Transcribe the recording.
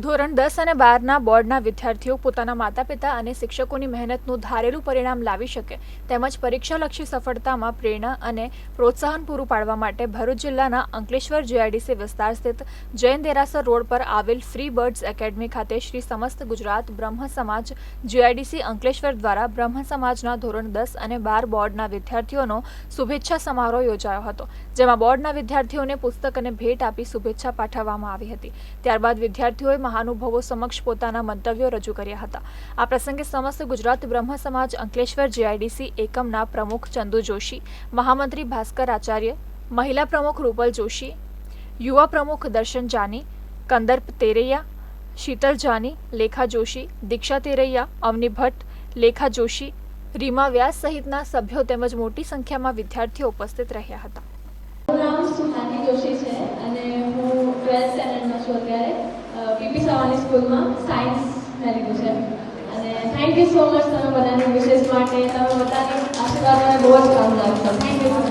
ધોરણ 10 અને 12ના બોર્ડના વિદ્યાર્થીઓ પોતાના માતાપિતા અને શિક્ષકોની મહેનતનું ધારેલું પરિણામ લાવી શકે તેમજ પરીક્ષાલક્ષી સફળતામાં પ્રેરણા અને પ્રોત્સાહન પૂરું પાડવા માટે ભરૂચ જિલ્લાના અંકલેશ્વર જીઆઈડીસી વિસ્તાર સ્થિત જૈન દેરાસર રોડ પર આવેલ ફ્રી બર્ડ્સ એકેડમી ખાતે શ્રી સમસ્ત ગુજરાત બ્રહ્મ સમાજ જીઆઈડીસી અંકલેશ્વર દ્વારા બ્રહ્મ સમાજના ધોરણ 10 અને 12 બોર્ડના વિદ્યાર્થીઓનો શુભેચ્છા સમારોહ યોજાયો હતો, જેમાં બોર્ડના વિદ્યાર્થીઓને પુસ્તક અને ભેટ આપી શુભેચ્છા પાઠવવામાં આવી હતી। ત્યારબાદ વિદ્યાર્થીઓએ મહાનુભાવો સમક્ષ પોતાના મંતવ્યો રજૂ કર્યા હતા। આ પ્રસંગે સમસ્ત ગુજરાત બ્રહ્મ સમાજ અંકલેશ્વર જીઆઈડીસી એકમના પ્રમુખ ચંદુ જોશી, મહામંત્રી ભાસ્કર આચાર્ય, મહિલા પ્રમુખ રૂપલ જોશી, યુવા પ્રમુખ દર્શન જાની, કંદર્પ તેરૈયા, શીતલ જાની, લેખા જોશી, દીક્ષા તેરૈયા, અવની ભટ્ટ, લેખા જોશી, રીમા વ્યાસ સહિતના સભ્યો તેમજ મોટી સંખ્યામાં વિદ્યાર્થીઓ ઉપસ્થિત રહ્યા હતા। મારું નામ સુહાની જોશી છે અને હું 12th સ્ટેન્ડર્ડમાં છું અત્યારે। પીપી સવાની સ્કૂલમાં સાયન્સ મેં લીધું છે અને થેન્ક યુ સો મચ તમે બધાની વિશેષ માટે, તમે બધાની આશીર્વાદ મને બહુ જ કામ લાગશે। Thank you.